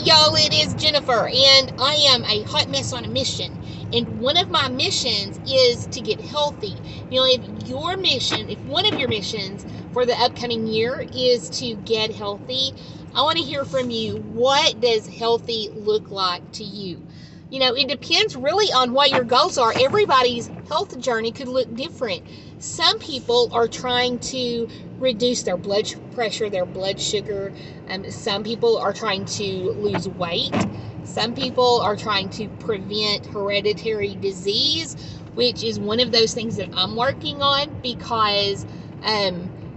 y'all, it is Jennifer, and I am a hot mess on a mission. And one of my missions is to get healthy. You know, if one of your missions for the upcoming year is to get healthy, I want to hear from you. What does healthy look like to you? You know, it depends really on what your goals are. Everybody's health journey could look different. Some people are trying to reduce their blood pressure, their blood sugar. Some people are trying to lose weight. Some people are trying to prevent hereditary disease, which is one of those things that I'm working on because,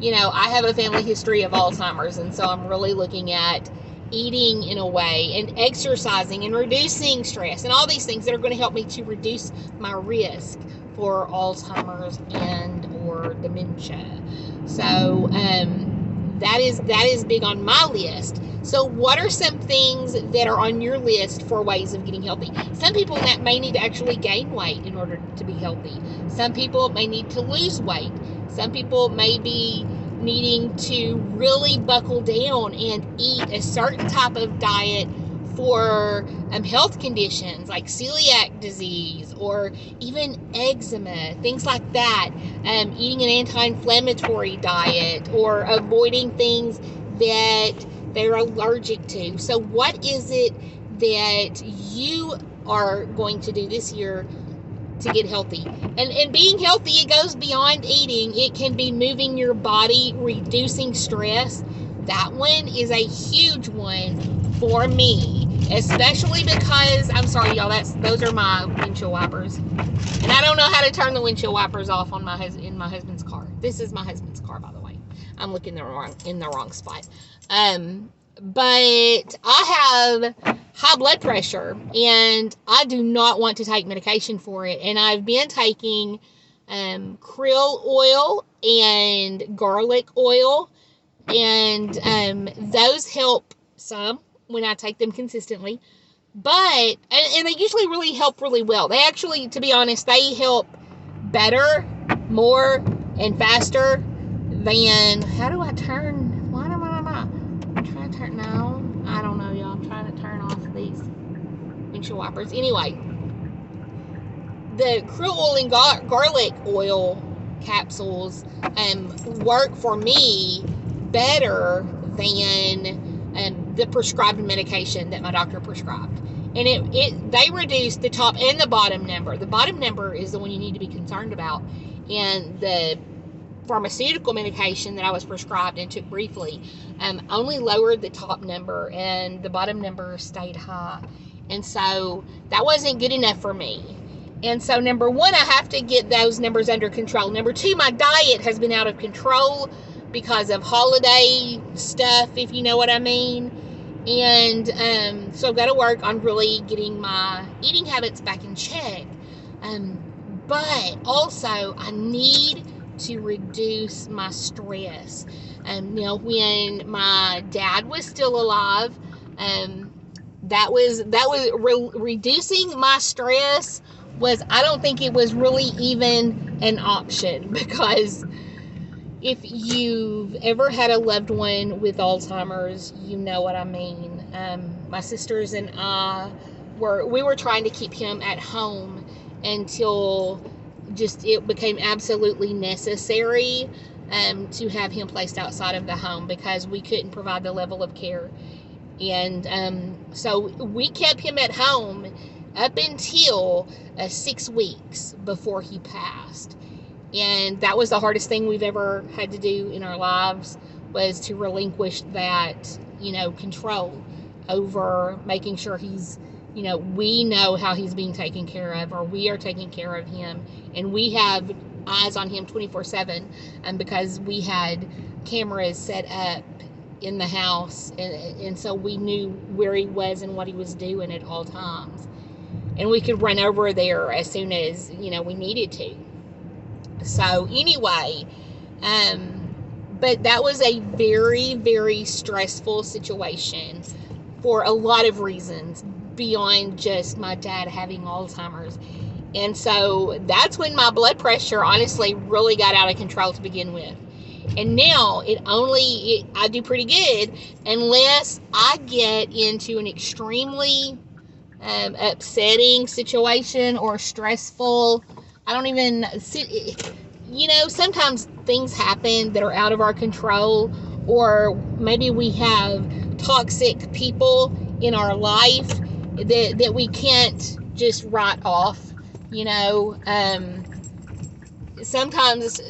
you know, I have a family history of Alzheimer's, and so I'm really looking at eating in a way and exercising and reducing stress and all these things that are going to help me to reduce my risk for Alzheimer's and or dementia. So that is big on my list. So what are some things that are on your list for ways of getting healthy? Some people that may need to actually gain weight in order to be healthy. Some people may need to lose weight. Some people may be needing to really buckle down and eat a certain type of diet for health conditions like celiac disease or even eczema, things like that. Eating an anti-inflammatory diet or avoiding things that they're allergic to. So what is it that you are going to do this year to get healthy? And being healthy, it goes beyond eating. It can be moving your body, reducing stress. That one is a huge one for me, especially because, I'm sorry y'all, those are my windshield wipers. And I don't know how to turn the windshield wipers off on in my husband's car. This is my husband's car, by the way. I'm looking in the wrong spot. But I have high blood pressure and I do not want to take medication for it. And I've been taking krill oil and garlic oil, and those help some when I take them consistently. But and they usually really help really well. They actually, to be honest, they help better, more, and faster than, how do I turn? Why am I? I'm trying to turn. No, I don't know, y'all. I'm trying to turn off these windshield wipers. Anyway, the krill oil and garlic oil capsules work for me better than the prescribed medication that my doctor prescribed. And they reduce the top and the bottom number. The bottom number is the one you need to be concerned about. And the pharmaceutical medication that I was prescribed and took briefly only lowered the top number, and the bottom number stayed high. And so that wasn't good enough for me. And so number one, I have to get those numbers under control. Number two, my diet has been out of control because of holiday stuff, if you know what I mean. And so I've got to work on really getting my eating habits back in check. But also I need to reduce my stress. You know, when my dad was still alive, that was reducing my stress was, I don't think it was really even an option, because if you've ever had a loved one with Alzheimer's, you know what I mean. My sisters and I were trying to keep him at home until just it became absolutely necessary to have him placed outside of the home because we couldn't provide the level of care. And so we kept him at home up until 6 weeks before he passed. And that was the hardest thing we've ever had to do in our lives, was to relinquish that, you know, control over making sure he's, you know, we know how he's being taken care of, or we are taking care of him, and we have eyes on him 24/7, and because we had cameras set up in the house, and so we knew where he was and what he was doing at all times, and we could run over there as soon as, you know, we needed to. So anyway, but that was a very, very stressful situation for a lot of reasons beyond just my dad having Alzheimer's. And so that's when my blood pressure honestly really got out of control to begin with. And now I do pretty good unless I get into an extremely upsetting situation or stressful. I don't even see, sometimes things happen that are out of our control, or maybe we have toxic people in our life that we can't just write off. Sometimes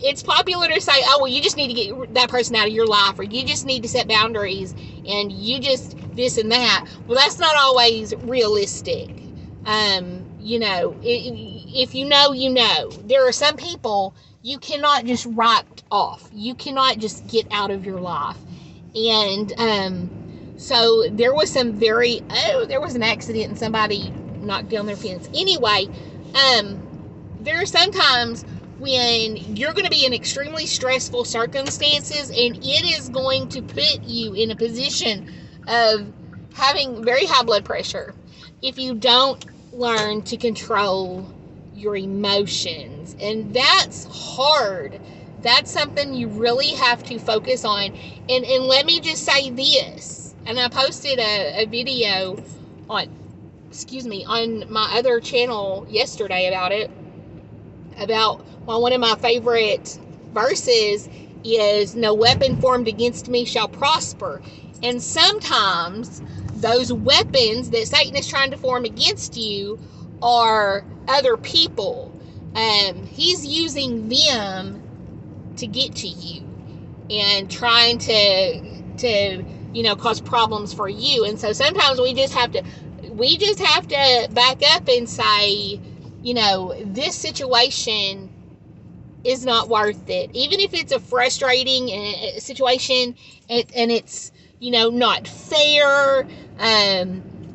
it's popular to say, oh, well, you just need to get that person out of your life, or you just need to set boundaries, and you just this and that. Well, that's not always realistic. If there are some people you cannot just write off. You cannot just get out of your life. And so there was there was an accident and somebody knocked down their fence. Anyway, there are some times when you're going to be in extremely stressful circumstances, and it is going to put you in a position of having very high blood pressure if you don't learn to control your emotions. And that's hard. That's something you really have to focus on. And let me just say this, and I posted a video on my other channel yesterday about one of my favorite verses is, no weapon formed against me shall prosper. And sometimes those weapons that Satan is trying to form against you are other people. He's using them to get to you and trying to cause problems for you. And so sometimes we just have to back up and say, this situation is not worth it. Even if it's a frustrating situation and it's, not fair.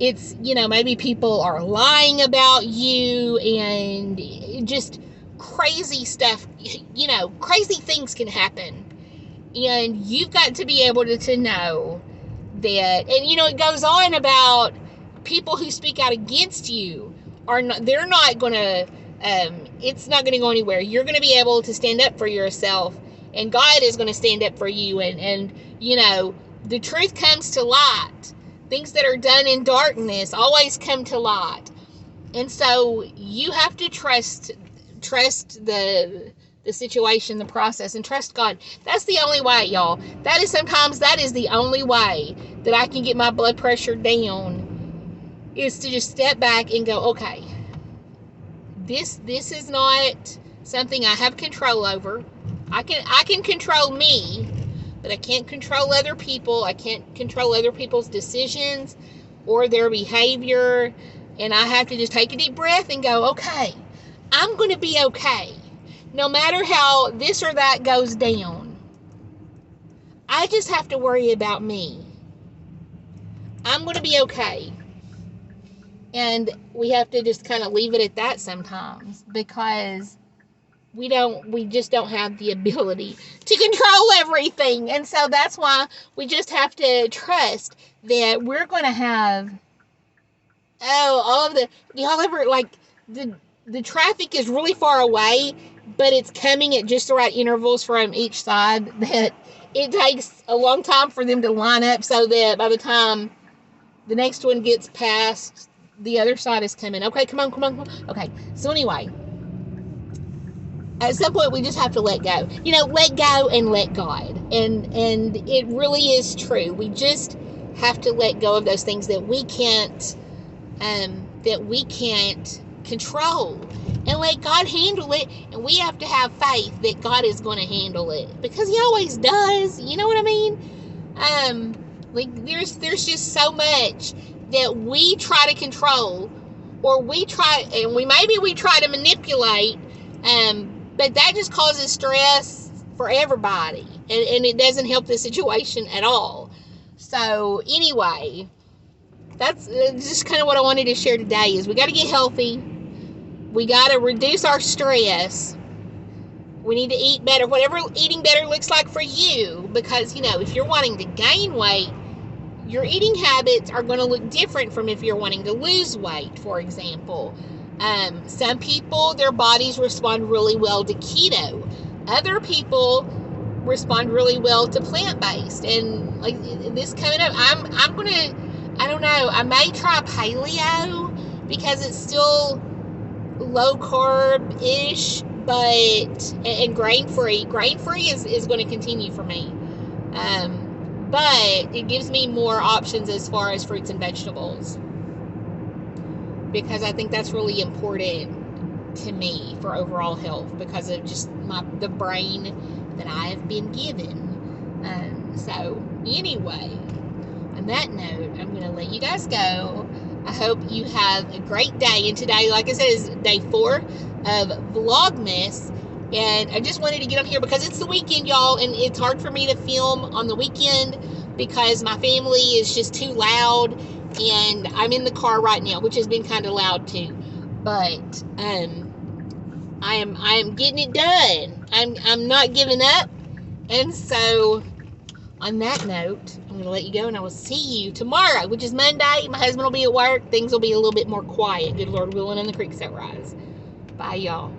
It's, maybe people are lying about you and just crazy stuff, crazy things can happen. And you've got to be able to know that. And, it goes on about people who speak out against you they're not going to, it's not going to go anywhere. You're going to be able to stand up for yourself, and God is going to stand up for you. And the truth comes to light. Things that are done in darkness always come to light. And so you have to trust the situation, the process, and trust God. That's the only way, y'all. That is the only way that I can get my blood pressure down, is to just step back and go, okay, this is not something I have control over. I can control me, but I can't control other people. I can't control other people's decisions or their behavior. And I have to just take a deep breath and go, okay, I'm going to be okay. No matter how this or that goes down, I just have to worry about me. I'm going to be okay. And we have to just kind of leave it at that sometimes, because we just don't have the ability to control everything. And so that's why we just have to trust that we're going to have, all of the traffic is really far away, but it's coming at just the right intervals from each side, that it takes a long time for them to line up, so that by the time the next one gets past, the other side is coming. Okay, come on. Okay, so anyway, at some point we just have to let go. Let go and let God. And it really is true. We just have to let go of those things that we can't control, and let God handle it. And we have to have faith that God is going to handle it, because He always does. You know what I mean? There's just so much that we try to control, or we try to manipulate, but that just causes stress for everybody, and it doesn't help the situation at all. So anyway, that's just kind of what I wanted to share today, is we got to get healthy. We got to reduce our stress. We need to eat better, whatever eating better looks like for you, because, if you're wanting to gain weight, your eating habits are going to look different from if you're wanting to lose weight, for example. Some people, their bodies respond really well to keto. Other people respond really well to plant-based. And like this coming up, I'm gonna, I don't know, I may try paleo because it's still low carb-ish, but and grain-free. Grain-free is going to continue for me. But it gives me more options as far as fruits and vegetables, because I think that's really important to me for overall health, because of just the brain that I have been given. So anyway, on that note, I'm going to let you guys go. I hope you have a great day. And today, like I said, is day 4 of Vlogmas. And I just wanted to get on here because it's the weekend, y'all, and it's hard for me to film on the weekend because my family is just too loud, and I'm in the car right now, which has been kind of loud too. But I am getting it done. I'm not giving up. And so on that note, I'm going to let you go, and I will see you tomorrow, which is Monday. My husband will be at work. Things will be a little bit more quiet, good Lord willing, and the creeks that rise. Bye, y'all.